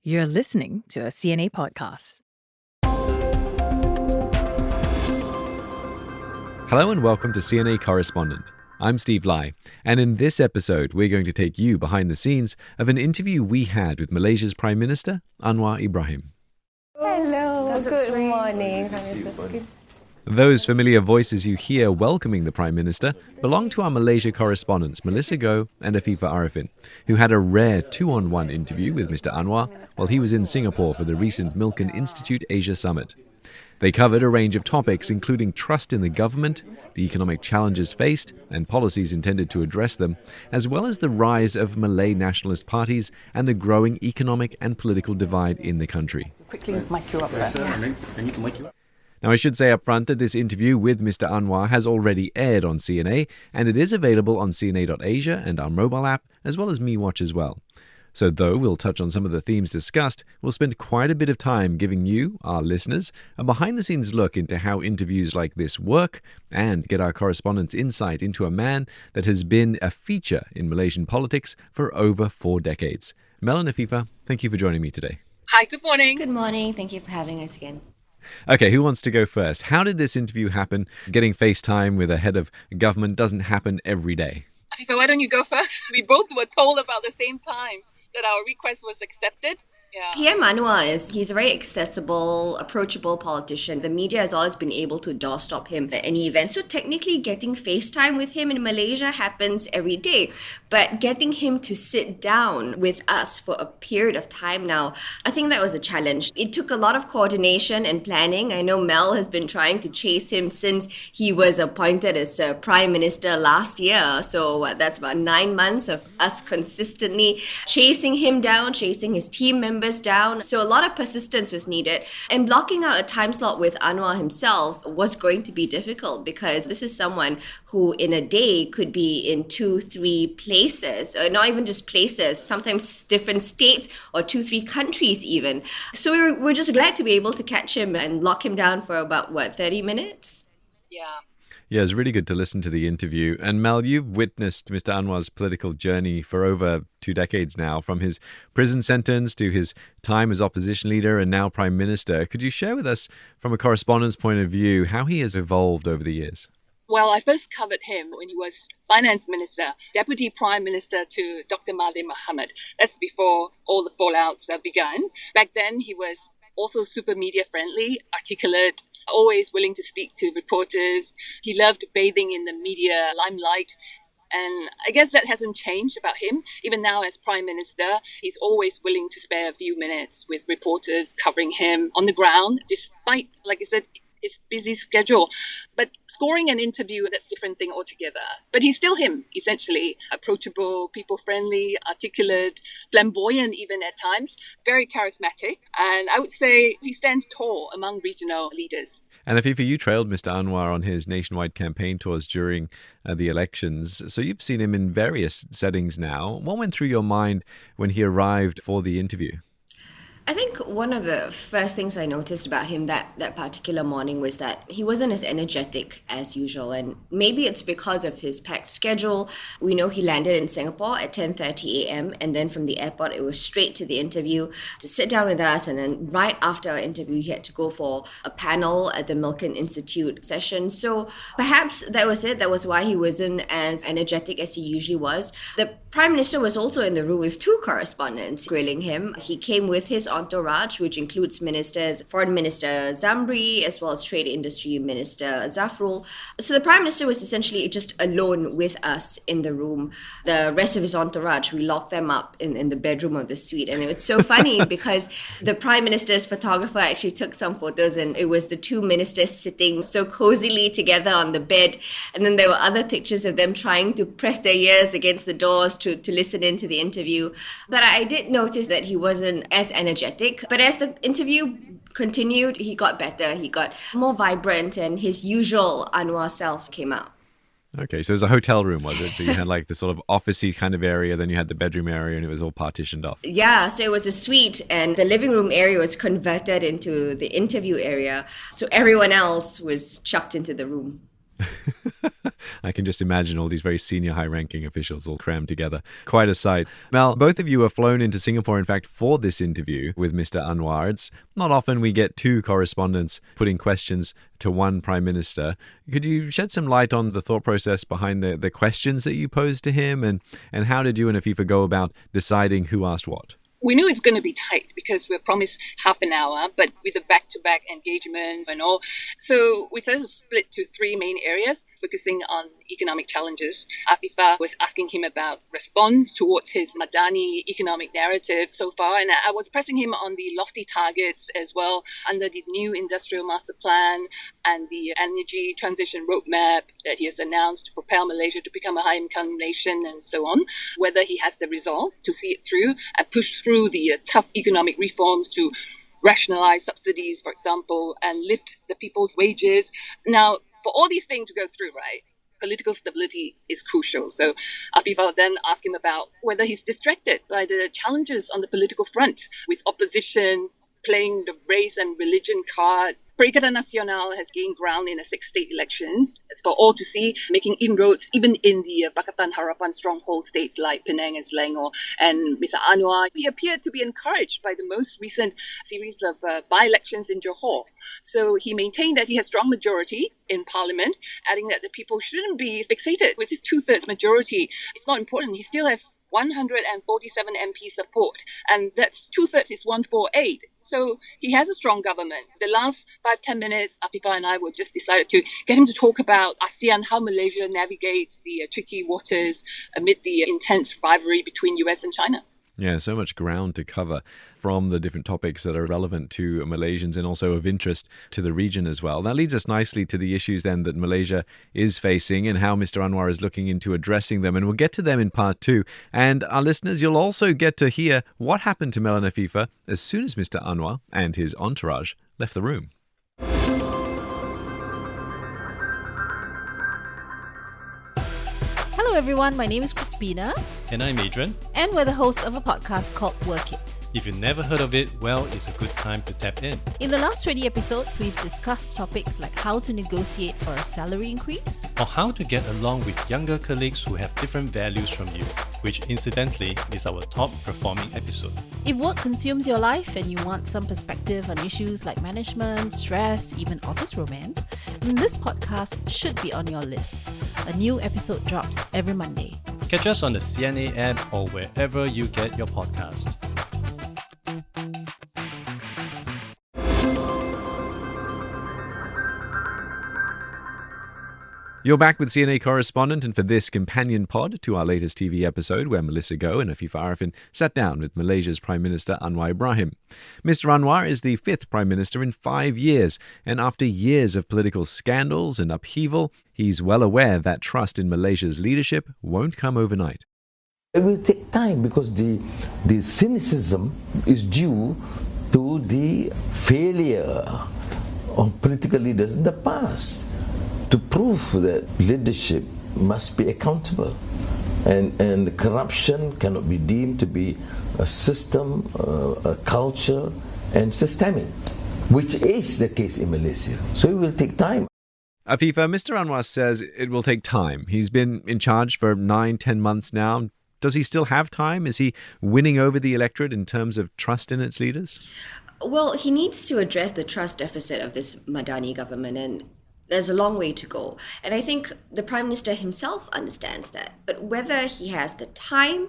You're listening to a CNA podcast. Hello and welcome to CNA Correspondent. I'm Steve Lai, and in this episode, we're going to take you behind the scenes of an interview we had with Malaysia's Prime Minister, Anwar Ibrahim. Hello, good morning. Those familiar voices you hear welcoming the Prime Minister belong to our Malaysia correspondents Melissa Goh and Afifah Ariffin, who had a rare two-on-one interview with Mr Anwar while he was in Singapore for the recent Milken Institute Asia Summit. They covered a range of topics including trust in the government, the economic challenges faced and policies intended to address them, as well as the rise of Malay nationalist parties and the growing economic and political divide in the country. Quickly mic you up there. I need to mic you up. Now, I should say up front that this interview with Mr Anwar has already aired on CNA, and it is available on cna.asia and our mobile app, as well as MeWatch as well. So though we'll touch on some of the themes discussed, we'll spend quite a bit of time giving you, our listeners, a behind-the-scenes look into how interviews like this work and get our correspondents' insight into a man that has been a feature in Malaysian politics for over 4 decades. Mel and Afifah, thank you for joining me today. Hi, good morning. Good morning. Thank you for having us again. Okay, who wants to go first? How did this interview happen? Getting FaceTime with a head of government doesn't happen every day. Afifah, why don't you go first? We both were told about the same time that our request was accepted. Yeah. PM Anwar he's a very accessible, approachable politician. The media has always been able to doorstop him at any event. So technically getting FaceTime with him in Malaysia happens every day. But getting him to sit down with us for a period of time now, I think that was a challenge. It took a lot of coordination and planning. I know Mel has been trying to chase him since he was appointed as Prime Minister last year. So that's about 9 months of us consistently chasing him down, chasing his team members down. So a lot of persistence was needed. And blocking out a time slot with Anwar himself was going to be difficult because this is someone who in a day could be in 2-3 places, or not even just places, sometimes different states or 2-3 countries even. So we're just glad to be able to catch him and lock him down for about, 30 minutes? Yeah. Yeah, it's really good to listen to the interview. And Mel, you've witnessed Mr. Anwar's political journey for over 2 decades now, from his prison sentence to his time as opposition leader and now Prime Minister. Could you share with us, from a correspondent's point of view, how he has evolved over the years? Well, I first covered him when he was Finance Minister, Deputy Prime Minister to Dr. Mahathir Mohamad. That's before all the fallouts began. Back then, he was also super media friendly, articulate, always willing to speak to reporters. He loved bathing in the media limelight. And I guess that hasn't changed about him. Even now as Prime Minister, he's always willing to spare a few minutes with reporters covering him on the ground, despite, like I said, his busy schedule. But scoring an interview, that's a different thing altogether. But he's still him, essentially. Approachable, people-friendly, articulate, flamboyant even at times, very charismatic. And I would say he stands tall among regional leaders. And Afifah, you trailed Mr. Anwar on his nationwide campaign tours during the elections. So you've seen him in various settings now. What went through your mind when he arrived for the interview? I think one of the first things I noticed about him that particular morning was that he wasn't as energetic as usual. And maybe it's because of his packed schedule. We know he landed in Singapore at 10:30 a.m. and then from the airport, it was straight to the interview to sit down with us. And then right after our interview, he had to go for a panel at the Milken Institute session. So perhaps that was it. That was why he wasn't as energetic as he usually was. The Prime Minister was also in the room with 2 correspondents grilling him. He came with his entourage, which includes ministers, Foreign Minister Zamri, as well as Trade Industry Minister Zafrul. So the Prime Minister was essentially just alone with us in the room. The rest of his entourage, we locked them up in the bedroom of the suite. And it was so funny because the Prime Minister's photographer actually took some photos, and it was the 2 ministers sitting so cozily together on the bed. And then there were other pictures of them trying to press their ears against the doors to listen into the interview. But I did notice that he wasn't as energetic. But as the interview continued, he got better. He got more vibrant, and his usual Anwar self came out. Okay, so it was a hotel room, was it? So you had like the sort of office-y kind of area, then you had the bedroom area, and it was all partitioned off. Yeah, so it was a suite, and the living room area was converted into the interview area. So everyone else was chucked into the room. I can just imagine all these very senior, high-ranking officials all crammed together. Quite a sight. Mel, both of you were flown into Singapore, in fact, for this interview with Mr. Anwar. It's not often we get two correspondents putting questions to one Prime Minister. Could you shed some light on the thought process behind the questions that you posed to him, and how did you and Afifah go about deciding who asked what? We knew it's going to be tight because we were promised half an hour, but with the back-to-back engagements and all. So we decided to split to three main areas, focusing on economic challenges. Afifah was asking him about response towards his Madani economic narrative so far, and I was pressing him on the lofty targets as well under the new industrial master plan and the energy transition roadmap that he has announced to propel Malaysia to become a high-income nation and so on, whether he has the resolve to see it through and push through the tough economic reforms to rationalize subsidies, for example, and lift the people's wages. Now, for all these things to go through, right, political stability is crucial. So Afifah then asked him about whether he's distracted by the challenges on the political front, with opposition playing the race and religion card. Perikatan Nasional has gained ground in the 6 state elections. It's for all to see, making inroads even in the Pakatan Harapan stronghold states like Penang and Selangor. And Mr. Anwar, he appeared to be encouraged by the most recent series of by-elections in Johor. So he maintained that he has strong majority in parliament, adding that the people shouldn't be fixated with his 2/3 majority. It's not important. He still has 147 MP support, and that's 2/3 is 148. So he has a strong government. The last 5-10 minutes, Afifah and I were just decided to get him to talk about ASEAN, how Malaysia navigates the tricky waters amid the intense rivalry between US and China. Yeah, so much ground to cover from the different topics that are relevant to Malaysians and also of interest to the region as well. That leads us nicely to the issues then that Malaysia is facing and how Mr. Anwar is looking into addressing them. And we'll get to them in part 2. And our listeners, you'll also get to hear what happened to Mel and Afifah as soon as Mr. Anwar and his entourage left the room. Hello everyone, my name is Crispina, And I'm Adrian. and we're the hosts of a podcast called Work It. If you've never heard of it, well, it's a good time to tap in. In the last 20 episodes, we've discussed topics like how to negotiate for a salary increase, Or how to get along with younger colleagues who have different values from you, which incidentally is our top performing episode. if work consumes your life and you want some perspective on issues like management, stress, even office romance, then this podcast should be on your list. A new episode drops every Monday. Catch us on the CNA app or wherever you get your podcast. You're back with CNA correspondent, and for this companion pod to our latest TV episode where Melissa Goh and Afifah Ariffin sat down with Malaysia's Prime Minister Anwar Ibrahim. Mr. Anwar is the 5th Prime Minister in 5 years, and after years of political scandals and upheaval, he's well aware that trust in Malaysia's leadership won't come overnight. It will take time because the cynicism is due to the failure of political leaders in the past to prove that leadership must be accountable, and corruption cannot be deemed to be a system, a culture, and systemic, which is the case in Malaysia. So it will take time. Afifah, Mr. Anwar says it will take time. He's been in charge for 9-10 months now. Does he still have time? Is he winning over the electorate in terms of trust in its leaders? Well, he needs to address the trust deficit of this Madani government, and there's a long way to go. And I think the Prime Minister himself understands that. But whether he has the time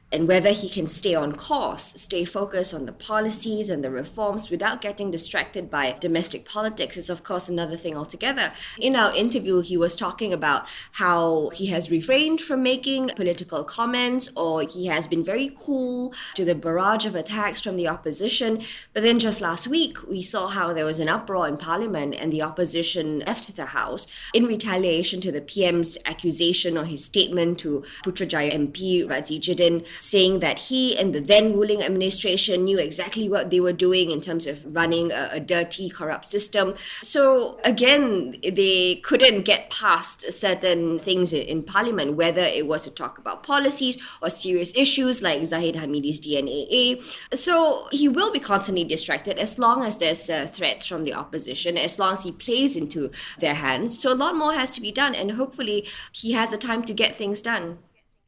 and whether he can stay on course, stay focused on the policies and the reforms without getting distracted by domestic politics is, of course, another thing altogether. In our interview, he was talking about how he has refrained from making political comments, or he has been very cool to the barrage of attacks from the opposition. But then just last week, we saw how there was an uproar in Parliament and the opposition left the House in retaliation to the PM's accusation or his statement to Putrajaya MP Razzie Jidin saying that he and the then ruling administration knew exactly what they were doing in terms of running a dirty, corrupt system. So again, they couldn't get past certain things in Parliament, whether it was to talk about policies or serious issues like Zahid Hamidi's DNAA. So he will be constantly distracted as long as there's threats from the opposition, as long as he plays into their hands. So a lot more has to be done, and hopefully he has the time to get things done.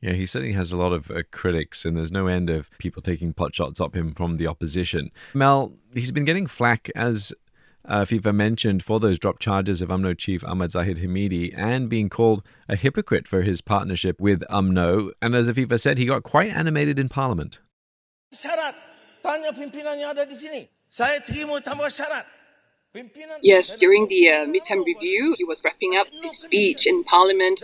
Yeah, he certainly has a lot of critics, and there's no end of people taking potshots at him from the opposition. Mel, he's been getting flack, as Afifah mentioned, for those dropped charges of UMNO chief Ahmad Zahid Hamidi and being called a hypocrite for his partnership with UMNO. And as Afifah said, he got quite animated in Parliament. Syarat, tanya pimpinan yang ada di sini. Saya terima tanpa syarat. Yes, during the midterm review, he was wrapping up his speech in Parliament.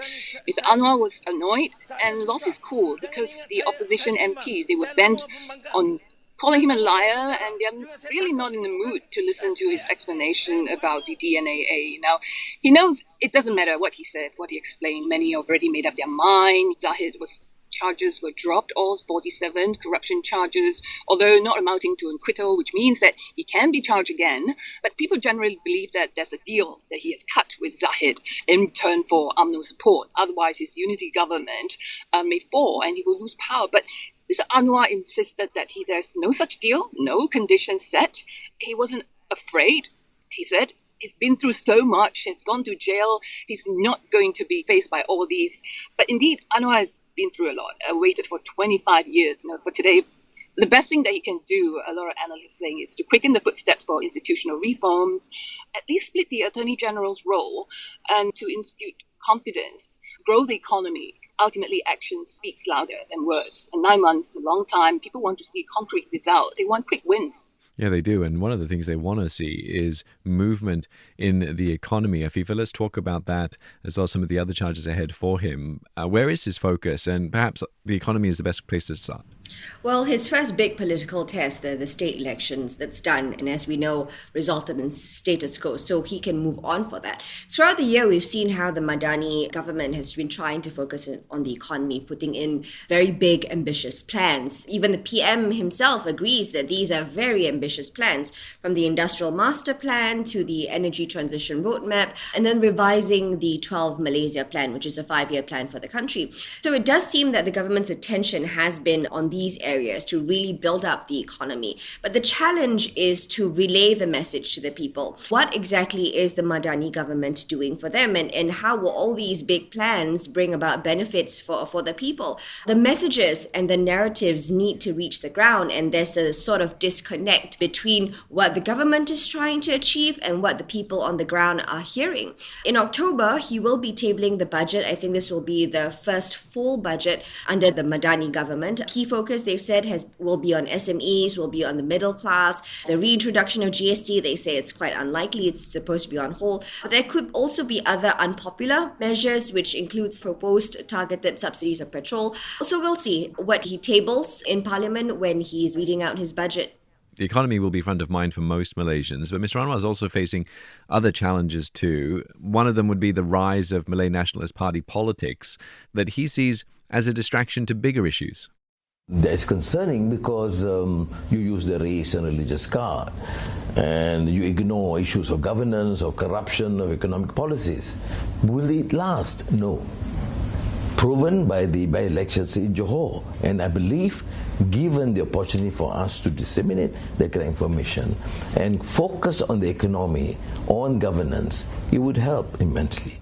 Mr Anwar was annoyed and lost his cool because the opposition MPs, they were bent on calling him a liar, and they're really not in the mood to listen to his explanation about the DNAA. Now, he knows it doesn't matter what he said, what he explained. Many already made up their mind. Charges were dropped, all 47 corruption charges, although not amounting to acquittal, which means that he can be charged again. But people generally believe that there's a deal that he has cut with Zahid in return for UMNO support. Otherwise, his unity government may fall and he will lose power. But Mr Anwar insisted that there's no such deal, no conditions set. He wasn't afraid, he said. He's been through so much, he's gone to jail, he's not going to be faced by all these. But indeed, Anwar has been through a lot. I waited for 25 years. For today, the best thing that he can do, a lot of analysts are saying, is to quicken the footsteps for institutional reforms, at least split the Attorney General's role, and to institute confidence, grow the economy. Ultimately, action speaks louder than words. And 9 months, a long time. People want to see concrete results. They want quick wins. Yeah, they do. And one of the things they want to see is movement in the economy. Afifah, let's talk about that as well, some of the other charges ahead for him. Where is his focus? And perhaps the economy is the best place to start. Well, his first big political test, the state elections, that's done, and as we know, resulted in status quo, so he can move on for that. Throughout the year, we've seen how the Madani government has been trying to focus on the economy, putting in very big, ambitious plans. Even the PM himself agrees that these are very ambitious plans, from the Industrial Master Plan to the Energy Transition Roadmap, and then revising the 12 Malaysia Plan, which is a 5-year plan for the country. So it does seem that the government's attention has been on these areas to really build up the economy. But the challenge is to relay the message to the people. What exactly is the Madani government doing for them, and how will all these big plans bring about benefits for the people? The messages and the narratives need to reach the ground, and there's a sort of disconnect between what the government is trying to achieve and what the people on the ground are hearing. In October, he will be tabling the budget. I think this will be the first full budget under the Madani government. Key focus, they've said, will be on SMEs, will be on the middle class. The reintroduction of GST, they say it's quite unlikely. It's supposed to be on hold. But there could also be other unpopular measures, which includes proposed targeted subsidies of petrol. So we'll see what he tables in Parliament when he's reading out his budget. The economy will be front of mind for most Malaysians, but Mr Anwar is also facing other challenges too. One of them would be the rise of Malay Nationalist Party politics that he sees as a distraction to bigger issues. That's concerning because you use the race and religious card and you ignore issues of governance, of corruption, of economic policies. Will it last? No. Proven by the by-elections in Johor. And I believe, given the opportunity for us to disseminate that kind of information and focus on the economy, on governance, it would help immensely.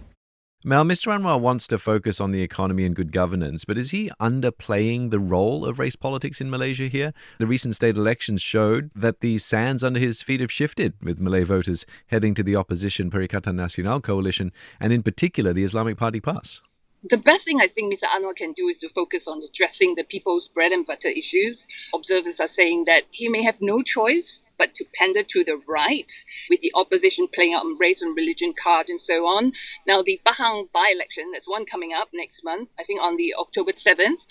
Mel, Mr Anwar wants to focus on the economy and good governance, but is he underplaying the role of race politics in Malaysia here? The recent state elections showed that the sands under his feet have shifted, with Malay voters heading to the opposition Perikatan Nasional coalition, and in particular the Islamic Party PAS. The best thing I think Mr Anwar can do is to focus on addressing the people's bread and butter issues. Observers are saying that he may have no choice but to pander to the right, with the opposition playing out on race and religion card and so on. Now, the Pahang by-election, there's one coming up next month, I think on the October 7th,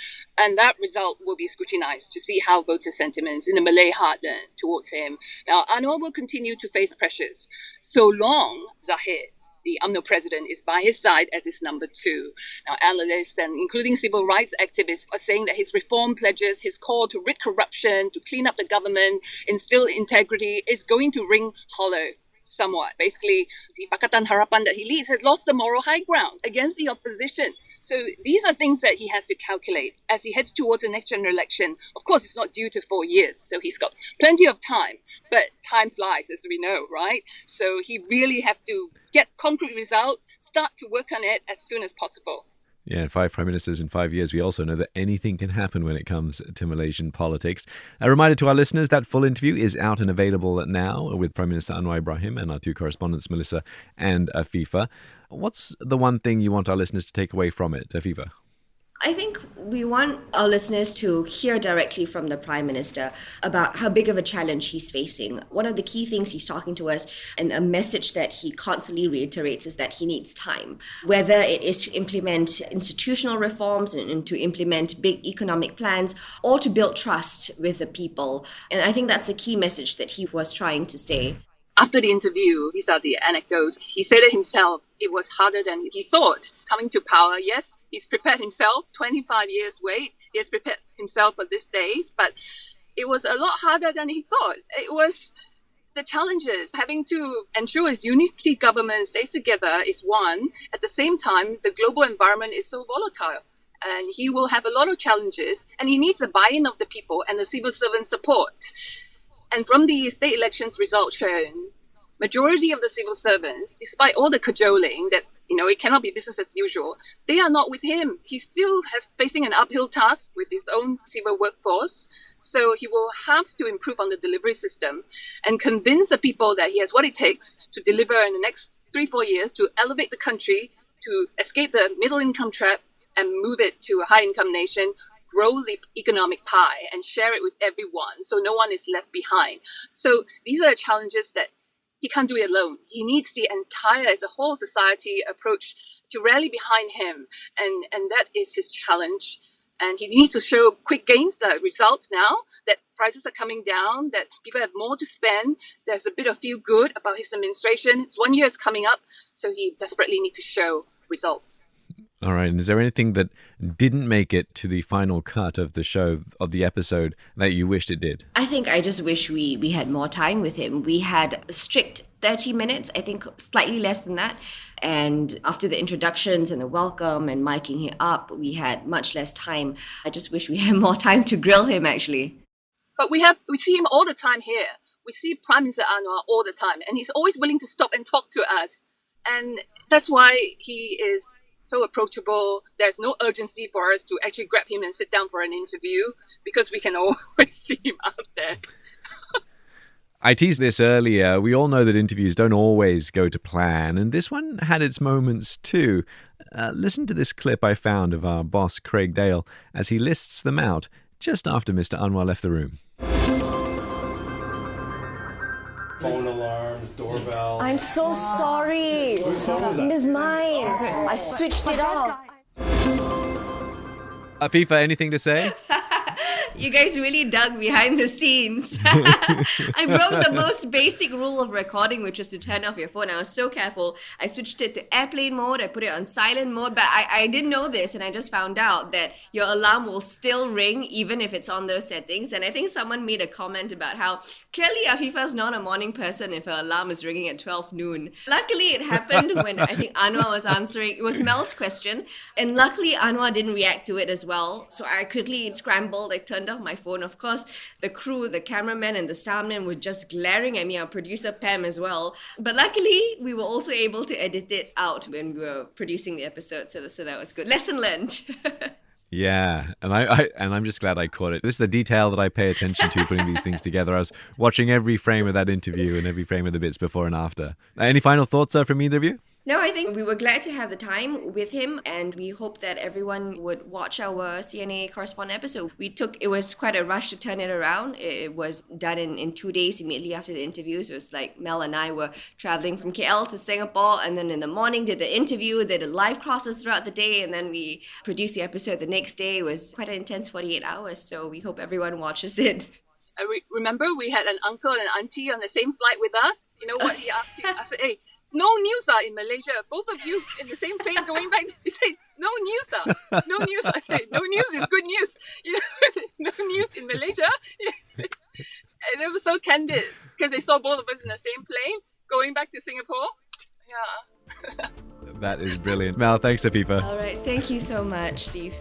and that result will be scrutinized to see how voter sentiments in the Malay heartland towards him. Now, Anwar will continue to face pressures so long Zahid the UMNO president is by his side as his number two. Now, analysts and including civil rights activists are saying that his reform pledges, his call to rid corruption, to clean up the government, instill integrity, is going to ring hollow somewhat. Basically, the Pakatan Harapan that he leads has lost the moral high ground against the opposition. So these are things that he has to calculate as he heads towards the next general election. Of course, it's not due to 4 years, so he's got plenty of time. But time flies, as we know, right? So he really have to get concrete result, start to work on it as soon as possible. Yeah, 5 prime ministers in 5 years. We also know that anything can happen when it comes to Malaysian politics. A reminder to our listeners, that full interview is out and available now with Prime Minister Anwar Ibrahim and our 2 correspondents, Melissa and Afifah. What's the one thing you want our listeners to take away from it, Afifah? I think we want our listeners to hear directly from the Prime Minister about how big of a challenge he's facing. One of the key things he's talking to us, and a message that he constantly reiterates, is that he needs time. Whether it is to implement institutional reforms and to implement big economic plans, or to build trust with the people. And I think that's a key message that he was trying to say. After the interview, these are the anecdotes. He said it himself, it was harder than he thought. Coming to power, yes, he's prepared himself, 25 years wait, he has prepared himself for these days, but it was a lot harder than he thought. It was the challenges. Having to ensure his unity government stays together is one. At the same time, the global environment is so volatile. And he will have a lot of challenges, and he needs the buy-in of the people and the civil servant support. And from the state elections results shown, majority of the civil servants, despite all the cajoling that, it cannot be business as usual, they are not with him. He still has facing an uphill task with his own civil workforce. So he will have to improve on the delivery system and convince the people that he has what it takes to deliver in the next 3-4 years to elevate the country, to escape the middle income trap and move it to a high income nation, grow the economic pie and share it with everyone so no one is left behind. So these are the challenges that he can't do it alone. He needs the entire, as a whole society approach to rally behind him. And that is his challenge. And he needs to show quick gains, results now, that prices are coming down, that people have more to spend. There's a bit of feel good about his administration. It's 1 year is coming up, so he desperately needs to show results. All right. And is there anything that didn't make it to the final cut of the show, of the episode, that you wished it did? I think I just wish we had more time with him. We had a strict 30 minutes, I think slightly less than that. And after the introductions and the welcome and miking him up, we had much less time. I just wish we had more time to grill him, actually. But we see him all the time here. We see Prime Minister Anwar all the time, and he's always willing to stop and talk to us. And that's why he is so approachable. There's no urgency for us to actually grab him and sit down for an interview because we can always see him out there. I teased this earlier. We all know that interviews don't always go to plan, and this one had its moments too. Listen to this clip I found of our boss, Craig Dale, as he lists them out just after Mr. Anwar left the room. Phone alarms, doorbell. I'm so sorry. Whose phone was that? It's mine. I switched it off. Afifah, anything to say? You guys really dug behind the scenes. I broke the most basic rule of recording, which was to turn off your phone. I was so careful. I switched it to airplane mode. I put it on silent mode. But I didn't know this, and I just found out that your alarm will still ring even if it's on those settings. And I think someone made a comment about how clearly Afifah's not a morning person if her alarm is ringing at 12 noon. Luckily, it happened when I think Anwar was answering. It was Mel's question. And luckily, Anwar didn't react to it as well. So I quickly scrambled. I turned off my phone. Of course, the crew, the cameraman and the soundman were just glaring at me, our producer Pam as well. But luckily, we were also able to edit it out when we were producing the episode, so that was good. Lesson learned. Yeah, and I'm just glad I caught it. This is the detail that I pay attention to putting these things together. I was watching every frame of that interview and every frame of the bits before and after. Any final thoughts from either of you? No, I think we were glad to have the time with him, and we hope that everyone would watch our CNA correspondent episode. It was quite a rush to turn it around. It was done in 2 days immediately after the interviews. It was like Mel and I were traveling from KL to Singapore, and then in the morning did the interview, did the live crosses throughout the day, and then we produced the episode the next day. It was quite an intense 48 hours, so we hope everyone watches it. I remember we had an uncle and auntie on the same flight with us. You know what he asked you? I said, hey, no news in Malaysia. Both of you in the same plane going back. You say, no news no news. I say, no news is good news. You know, no news in Malaysia. And they were so candid because they saw both of us in the same plane going back to Singapore. Yeah. That is brilliant. Mel, thanks, Afifah. All right, thank you so much, Steve.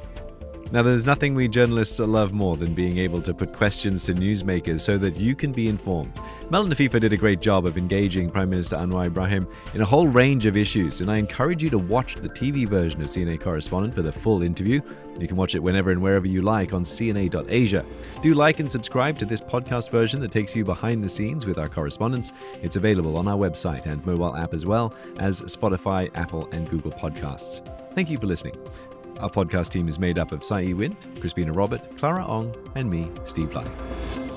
Now, there's nothing we journalists love more than being able to put questions to newsmakers so that you can be informed. Mel and Afifah did a great job of engaging Prime Minister Anwar Ibrahim in a whole range of issues, and I encourage you to watch the TV version of CNA Correspondent for the full interview. You can watch it whenever and wherever you like on cna.asia. Do like and subscribe to this podcast version that takes you behind the scenes with our correspondents. It's available on our website and mobile app as well as Spotify, Apple, and Google Podcasts. Thank you for listening. Our podcast team is made up of Sai Wint, Crispina Robert, Clara Ong, and me, Steve Lai.